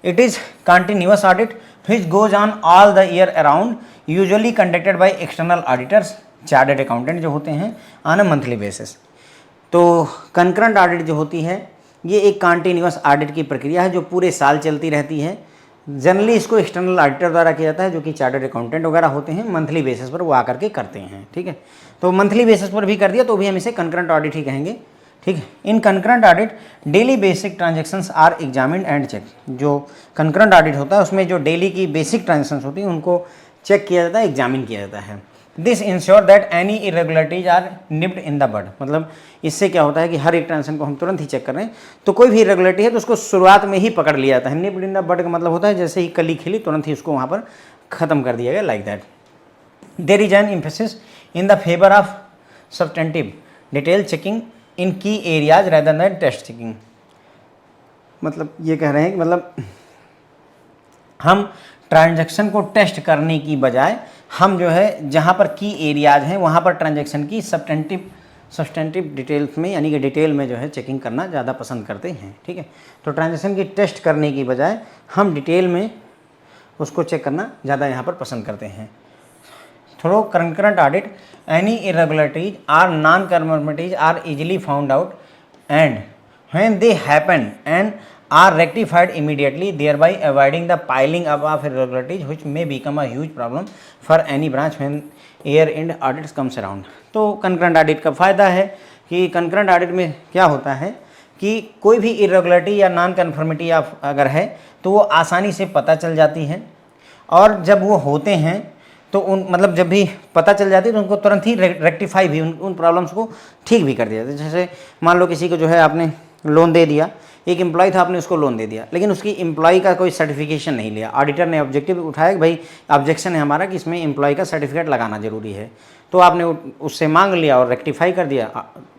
It is continuous audit which goes on all the year around, usually conducted by external auditors, chartered accountant जो होते हैं, ऑन अ मंथली बेसिस। तो कंकरेंट ऑडिट जो होती है ये एक कंटिन्यूअस ऑडिट की प्रक्रिया है जो पूरे साल चलती रहती है। जनरली इसको एक्सटर्नल ऑडिटर द्वारा किया जाता है, जो कि चार्टर्ड अकाउंटेंट वगैरह होते हैं, मंथली बेसिस पर वो आकर के करते हैं, ठीक है। तो मंथली बेसिस पर भी कर दिया तो भी हम इसे कंकरेंट ऑडिट ही कहेंगे, ठीक है। In concurrent audit daily basic transactions are examined and check. जो कंकरेंट ऑडिट होता है उसमें जो डेली की बेसिक ट्रांजेक्शंस होती हैं उनको चेक किया जाता है, एग्जामिन किया जाता है। This ensure that any irregularities are nipped in the bud. मतलब इससे क्या होता है कि हर एक ट्रांजेक्शन को हम तुरंत ही चेक कर रहे हैं, तो कोई भी इरेगुलरिटी है तो उसको शुरुआत में ही पकड़ लिया जाता है। निप्ड इन द बड का मतलब होता है जैसे ही कली खिली तुरंत ही उसको वहाँ पर ख़त्म कर दिया गया, like that. There is an emphasis in the favour of substantive detail checking in key areas rather than test checking. मतलब ये कह रहे हैं कि मतलब हम ट्रांजैक्शन को टेस्ट करने की बजाय हम जो है जहाँ पर की एरियाज हैं वहाँ पर ट्रांजैक्शन की सब्सटेंटिव सब्सटेंटिव डिटेल्स में यानी कि डिटेल में जो है चेकिंग करना ज़्यादा पसंद करते हैं, ठीक है। तो ट्रांजैक्शन की टेस्ट करने की बजाय हम डिटेल में उसको चेक करना ज़्यादा यहाँ पर पसंद करते हैं। Through concurrent audit any irregularities or non conformities are easily found out and when they happen and are rectified immediately, thereby avoiding the piling up of irregularities which may become a huge problem for any branch when year-end audits comes around। तो कंकरेंट ऑडिट का फ़ायदा है कि कंकरेंट ऑडिट में क्या होता है कि कोई भी इरेगुलरिटी या नॉन कन्फर्मिटी अगर है तो वो आसानी से पता चल जाती है, और जब वो होते हैं तो उन मतलब जब भी पता चल जाती है तो उनको तुरंत ही रेक्टिफाई भी उन प्रॉब्लम्स को ठीक भी कर दिया जाता है। जैसे मान लो किसी को जो है आपने लोन दे दिया, एक एम्प्लॉय था, आपने उसको लोन दे दिया, लेकिन उसकी एम्प्लॉय का कोई सर्टिफिकेशन नहीं लिया। ऑडिटर ने ऑब्जेक्टिव उठाया कि भाई ऑब्जेक्शन है हमारा कि इसमें एम्प्लॉय का सर्टिफिकेट लगाना जरूरी है, तो आपने उससे मांग लिया और रेक्टिफाई कर दिया,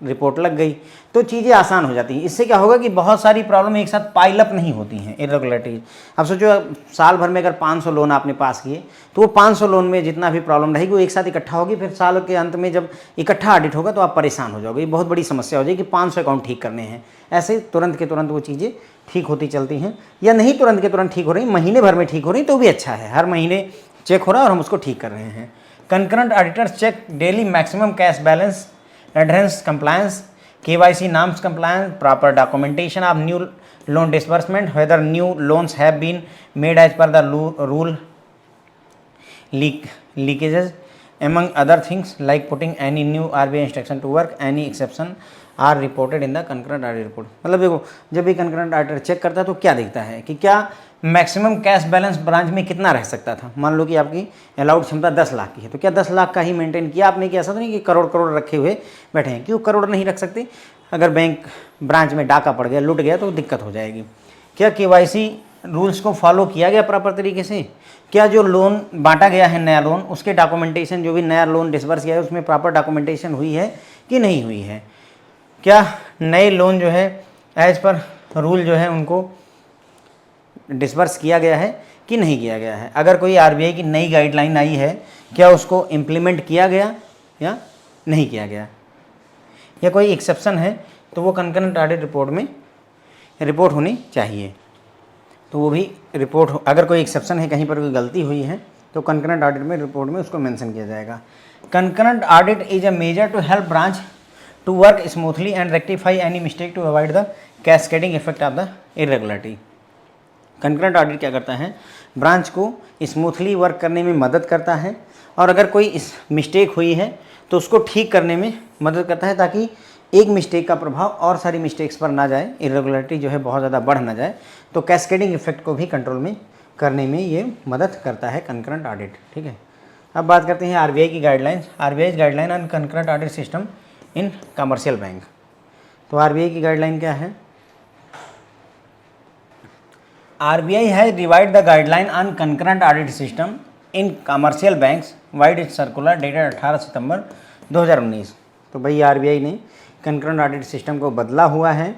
रिपोर्ट लग गई, तो चीज़ें आसान हो जाती हैं। इससे क्या होगा कि बहुत सारी प्रॉब्लम एक साथ पाइलअप नहीं होती हैं इरेगुलरिटीज। अब सोचो साल भर में अगर 500 लोन आपने पास किए तो वो 500 लोन में जितना भी प्रॉब्लम रहेगी वो एक साथ इकट्ठा होगी, फिर साल के अंत में जब इकट्ठा ऑडिट होगा तो आप परेशान हो जाओगे। ये बहुत बड़ी समस्या हो जाएगी कि 500 अकाउंट ठीक करने हैं। ऐसे तुरंत के तुरंत वो चीज़ें ठीक होती चलती हैं, या नहीं तुरंत के तुरंत ठीक हो रही, महीने भर में ठीक हो रही तो भी अच्छा है। हर महीने चेक हो रहा है और हम उसको ठीक कर रहे हैं। Concurrent auditors check daily maximum cash balance, adherence compliance, KYC norms compliance, proper documentation of new loan disbursement, whether new loans have been made as per the rule, leakages, among other things like putting any new RBI instruction to work, any exception are reported in the concurrent audit report। मतलब देखो जब भी कंकरेंट ऑडिटर चेक करता है तो क्या देखता है कि क्या मैक्सिमम कैश बैलेंस ब्रांच में कितना रह सकता था। मान लो कि आपकी अलाउड क्षमता 10 लाख की है, तो क्या 10 लाख का ही मेंटेन किया आपने, कि ऐसा तो नहीं कि करोड़ करोड़ रखे हुए बैठे हैं। क्यों करोड़ नहीं रख सकते? अगर बैंक ब्रांच में डाका पड़ गया, लुट गया तो दिक्कत हो जाएगी। क्या KYC रूल्स को फॉलो किया गया प्रॉपर तरीके से? क्या जो लोन बांटा गया है नया लोन, उसके डॉक्यूमेंटेशन, जो भी नया लोन डिसबर्स किया है उसमें प्रॉपर डॉक्यूमेंटेशन हुई है कि नहीं हुई है? क्या नए लोन जो है एज पर रूल जो है उनको डिसबर्स किया गया है कि नहीं किया गया है? अगर कोई RBI की नई गाइडलाइन आई है, क्या उसको इम्प्लीमेंट किया गया या नहीं किया गया, या कोई एक्सेप्शन है तो वो कंकरेंट ऑडिट रिपोर्ट में रिपोर्ट होनी चाहिए। तो वो भी रिपोर्ट, अगर कोई एक्सेप्शन है, कहीं पर कोई गलती हुई है तो कंकरेंट ऑडिट में रिपोर्ट में उसको मेंशन किया जाएगा। Concurrent audit is a major to help branch to work smoothly and rectify any mistake to avoid the cascading effect of the irregularity. Concurrent audit क्या करता है? ब्रांच को स्मूथली वर्क करने में मदद करता है, और अगर कोई मिस्टेक हुई है तो उसको ठीक करने में मदद करता है, ताकि एक मिस्टेक का प्रभाव और सारी मिस्टेक्स पर ना जाए, इरेगुलरिटी जो है बहुत ज़्यादा बढ़ ना जाए। तो कैस्केडिंग इफेक्ट को भी कंट्रोल में करने में ये मदद करता है कंकरेंट ऑडिट, ठीक है। अब बात करते हैं RBI की guidelines. RBI guideline on concurrent audit system in commercial bank. तो RBI की गाइडलाइन क्या है? RBI has revised the guideline on concurrent audit system in commercial banks via its circular dated 18 सितंबर 2019। तो भाई RBI ने concurrent audit सिस्टम को बदला हुआ है।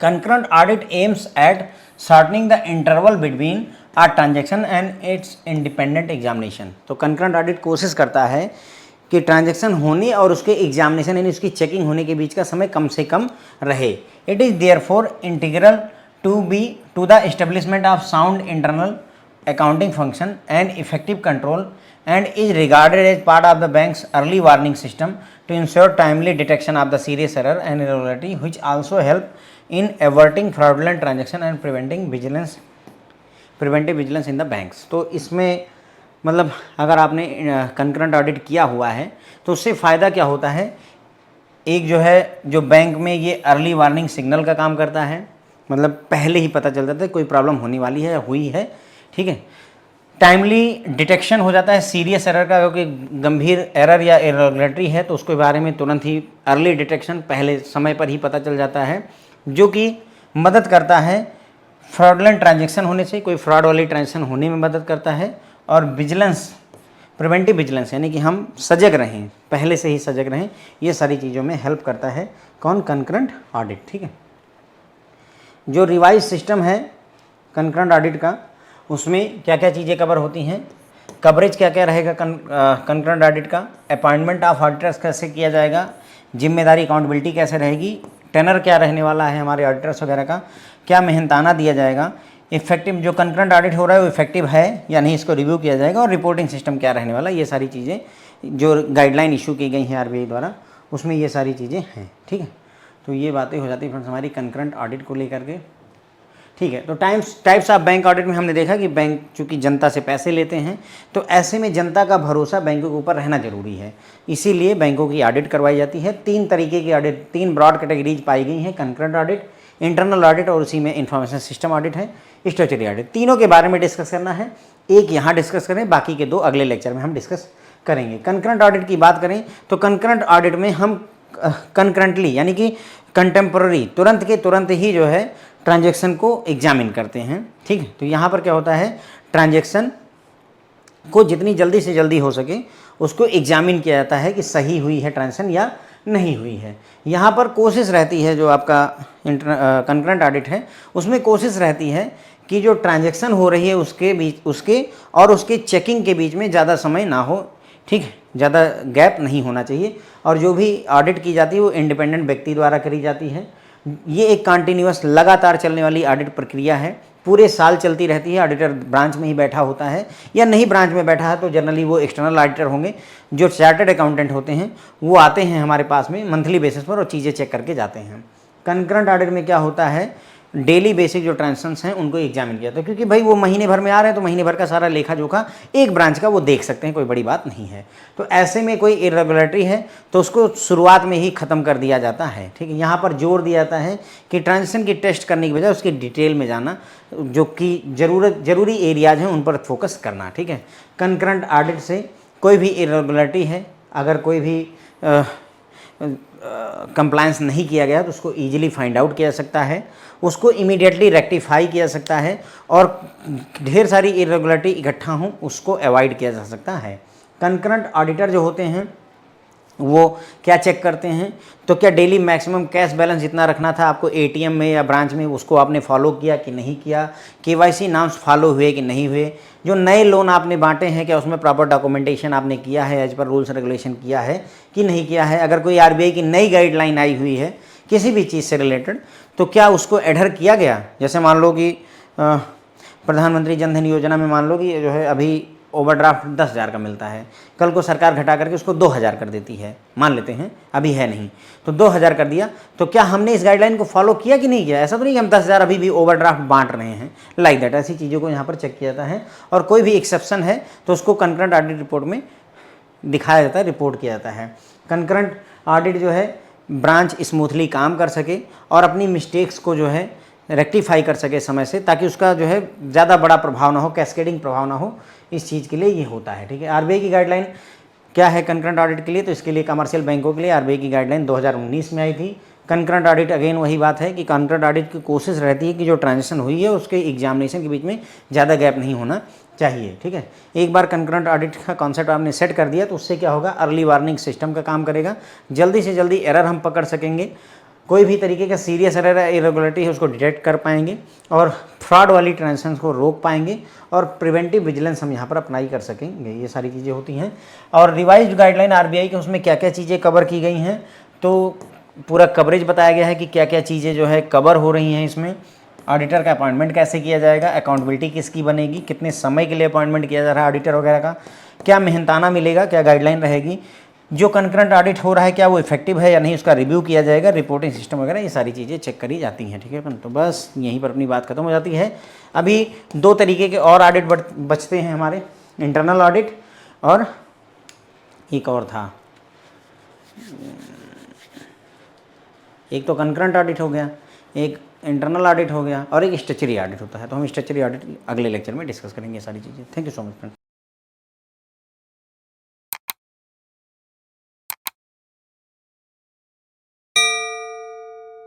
concurrent audit aims at shortening the interval between a transaction and its independent examination। तो concurrent audit कोशिश करता है कि ट्रांजैक्शन होने और उसके एग्जामिनेशन यानी उसकी चेकिंग होने के बीच का समय कम से कम रहे। It is therefore integral to the establishment of sound internal accounting function and effective control, and is regarded as part of the bank's early warning system to ensure timely detection of the serious error and irregularity, which also help in averting fraudulent transaction and preventive vigilance in the banks। तो इसमें मतलब अगर आपने कंकरेंट ऑडिट किया हुआ है तो उससे फ़ायदा क्या होता है? एक जो है जो बैंक में ये अर्ली वार्निंग सिग्नल का काम करता है, मतलब पहले ही पता चल जाता है कोई प्रॉब्लम होने वाली है या हुई है, ठीक है। टाइमली डिटेक्शन हो जाता है सीरियस एरर का, क्योंकि गंभीर एरर या इरेगुलरिटी है तो उसके बारे में तुरंत ही अर्ली डिटेक्शन पहले समय पर ही पता चल जाता है, जो कि मदद करता है फ्रॉडलेंट ट्रांजैक्शन होने से, कोई फ्रॉड वाली ट्रांजैक्शन होने में मदद करता है। और विजिलेंस, प्रिवेंटिव विजिलेंस यानी कि हम सजग रहें, पहले से ही सजग रहें, ये सारी चीज़ों में हेल्प करता है कौन? कंकरेंट ऑडिट, ठीक है। जो रिवाइज सिस्टम है कंकरेंट ऑडिट का, उसमें क्या क्या चीज़ें कवर होती हैं? कवरेज क्या क्या रहेगा कंकरेंट ऑडिट का? अपॉइंटमेंट ऑफ ऑडिटर्स कैसे किया जाएगा? जिम्मेदारी अकाउंटेबिलिटी कैसे रहेगी, टेनर क्या रहने वाला है हमारे ऑडिटर्स वगैरह का, क्या मेहनताना दिया जाएगा, इफेक्टिव जो कंकरेंट ऑडिट हो रहा है वो इफेक्टिव है या नहीं, इसको रिव्यू किया जाएगा, और रिपोर्टिंग सिस्टम क्या रहने वाला, ये सारी चीज़ें जो गाइडलाइन इशू की गई हैं आरबीआई द्वारा उसमें ये सारी चीज़ें हैं। ठीक है, तो ये बातें हो जाती है फ्रेंड्स हमारी कंकरेंट ऑडिट को लेकर के। ठीक है, तो टाइप्स ऑफ बैंक ऑडिट में हमने देखा कि बैंक चूँकि जनता से पैसे लेते हैं तो ऐसे में जनता का भरोसा बैंकों के ऊपर रहना जरूरी है, इसीलिए बैंकों की ऑडिट करवाई जाती है। 3 तरीके की ऑडिट, 3 ब्रॉड कैटेगरीज पाई गई हैं, कंकरेंट ऑडिट, इंटरनल ऑडिट और उसी में इंफॉर्मेशन सिस्टम ऑडिट है, स्टैट्यूटरी ऑडिट। तीनों के बारे में डिस्कस करना है, एक यहाँ डिस्कस करें, बाकी के 2 अगले लेक्चर में हम डिस्कस करेंगे। कंकरेंट ऑडिट की बात करें तो कंकरेंट ऑडिट में हम कंकरेंटली यानी कि कंटेम्पररी तुरंत के तुरंत ही जो है ट्रांजैक्शन को एग्जामिन करते हैं। ठीक है, तो यहाँ पर क्या होता है, ट्रांजैक्शन को जितनी जल्दी से जल्दी हो सके उसको एग्जामिन किया जाता है कि सही हुई है ट्रांजैक्शन या नहीं हुई है। यहाँ पर कोशिश रहती है, जो आपका कंकरेंट ऑडिट है उसमें कोशिश रहती है कि जो ट्रांजैक्शन हो रही है उसके बीच, उसके और उसके चेकिंग के बीच में ज़्यादा समय ना हो। ठीक है, ज़्यादा गैप नहीं होना चाहिए, और जो भी ऑडिट की जाती है वो इंडिपेंडेंट व्यक्ति द्वारा करी जाती है। ये एक कंटिन्यूअस लगातार चलने वाली ऑडिट प्रक्रिया है, पूरे साल चलती रहती है। ऑडिटर ब्रांच में ही बैठा होता है या नहीं ब्रांच में बैठा है तो जनरली वो एक्सटर्नल ऑडिटर होंगे, जो चार्टर्ड अकाउंटेंट होते हैं वो आते हैं हमारे पास में मंथली बेसिस पर और चीज़ें चेक करके जाते हैं। कंकरेंट ऑडिट में क्या होता है, डेली बेसिक जो ट्रांजेक्शन्स हैं उनको एग्जामिन किया जाता है, क्योंकि भाई वो महीने भर में आ रहे हैं तो महीने भर का सारा लेखा जोखा एक ब्रांच का वो देख सकते हैं, कोई बड़ी बात नहीं है। तो ऐसे में कोई इरेगुलरिटी है तो उसको शुरुआत में ही ख़त्म कर दिया जाता है। ठीक है, यहाँ पर जोर दिया जाता है कि ट्रांजेक्शन की टेस्ट करने की बजाय उसकी डिटेल में जाना, जो कि जरूरी एरियाज हैं उन पर फोकस करना। ठीक है, कंकरेंट ऑडिट से कोई भी इरेगुलरिटी है, अगर कोई भी कंप्लायंस नहीं किया गया तो उसको ईजिली फाइंड आउट किया जा सकता है, उसको इमीडिएटली रेक्टिफाई किया जा सकता है, और ढेर सारी इरेगुलरिटी इकट्ठा हों उसको अवॉइड किया जा सकता है। कंकरेंट ऑडिटर जो होते हैं वो क्या चेक करते हैं, तो क्या डेली मैक्सिमम कैश बैलेंस जितना रखना था आपको एटीएम में या ब्रांच में उसको आपने फॉलो किया कि नहीं किया, केवाईसी नॉर्म्स फॉलो हुए कि नहीं हुए, जो नए लोन आपने बांटे हैं क्या उसमें प्रॉपर डॉक्यूमेंटेशन आपने किया है, एज पर रूल्स रेगुलेशन किया है कि नहीं किया है। अगर कोई आरबीआई की नई गाइडलाइन आई हुई है किसी भी चीज़ से रिलेटेड तो क्या उसको एडहर किया गया। जैसे मान लो कि प्रधानमंत्री जन धन योजना में मान लो कि जो है अभी ओवरड्राफ्ट 10,000 का मिलता है, कल को सरकार घटा करके उसको 2,000 कर देती है, मान लेते हैं अभी है नहीं तो 2,000 कर दिया, तो क्या हमने इस गाइडलाइन को फॉलो किया कि नहीं किया। ऐसा तो नहीं कि हम 10,000 अभी भी ओवरड्राफ्ट बांट रहे हैं, लाइक दैट। ऐसी चीज़ों को यहाँ पर चेक किया जाता है, और कोई भी एक्सेप्शन है तो उसको कंकरेंट ऑडिट रिपोर्ट में दिखाया जाता है, रिपोर्ट किया जाता है। कंकरेंट ऑडिट जो है ब्रांच स्मूथली काम कर सके और अपनी मिस्टेक्स को जो है रेक्टिफाई कर सके समय से, ताकि उसका जो है ज़्यादा बड़ा प्रभाव ना हो, कैस्केडिंग प्रभाव ना हो, इस चीज़ के लिए ये होता है। ठीक है, आरबीआई की गाइडलाइन क्या है कंकरेंट ऑडिट के लिए, तो इसके लिए कमर्शियल बैंकों के लिए आरबीआई की गाइडलाइन 2019 में आई थी। कंकरेंट ऑडिट अगेन वही बात है कि कंकरेंट ऑडिट की कोशिश रहती है कि जो ट्रांजेक्शन हुई है उसके एग्जामिनेशन के बीच में ज़्यादा गैप नहीं होना चाहिए। ठीक है, एक बार कंकरेंट ऑडिट का कॉन्सेप्ट आपने सेट कर दिया तो उससे क्या होगा, अर्ली वार्निंग सिस्टम का काम करेगा, जल्दी से जल्दी एरर हम पकड़ सकेंगे, कोई भी तरीके का सीरियस एरर इरेगुलरिटी है उसको डिटेक्ट कर पाएंगे, और फ्रॉड वाली ट्रांजेक्शन को रोक पाएंगे, और प्रिवेंटिव विजिलेंस हम यहाँ पर अप्लाई कर सकेंगे। ये सारी चीज़ें होती हैं। और रिवाइज्ड गाइडलाइन आरबीआई के उसमें क्या क्या चीज़ें कवर की गई हैं, तो पूरा कवरेज बताया गया है कि क्या क्या चीज़ें जो है कवर हो रही हैं इसमें। ऑडिटर का अपॉइंटमेंट कैसे किया जाएगा, अकाउंटेबिलिटी किसकी बनेगी, कितने समय के लिए अपॉइंटमेंट किया जा रहा है ऑडिटर वगैरह का, क्या मेहनताना मिलेगा, क्या गाइडलाइन रहेगी, जो कंकरेंट ऑडिट हो रहा है क्या वो इफेक्टिव है या नहीं, उसका रिव्यू किया जाएगा, रिपोर्टिंग सिस्टम वगैरह ये सारी चीज़ें चेक करी जाती हैं। ठीक है, तो बस यहीं पर अपनी बात खत्म हो जाती है। अभी 2 तरीके के और ऑडिट बचते हैं हमारे, इंटरनल ऑडिट और एक और था, एक तो कंकरेंट ऑडिट हो गया, एक इंटरनल ऑडिट हो गया, और एक स्टैट्यूटरी ऑडिट होता है। तो हम स्टैट्यूटरी ऑडिट अगले लेक्चर में डिस्कस करेंगे सारी चीज़ें। Thank you so much friend.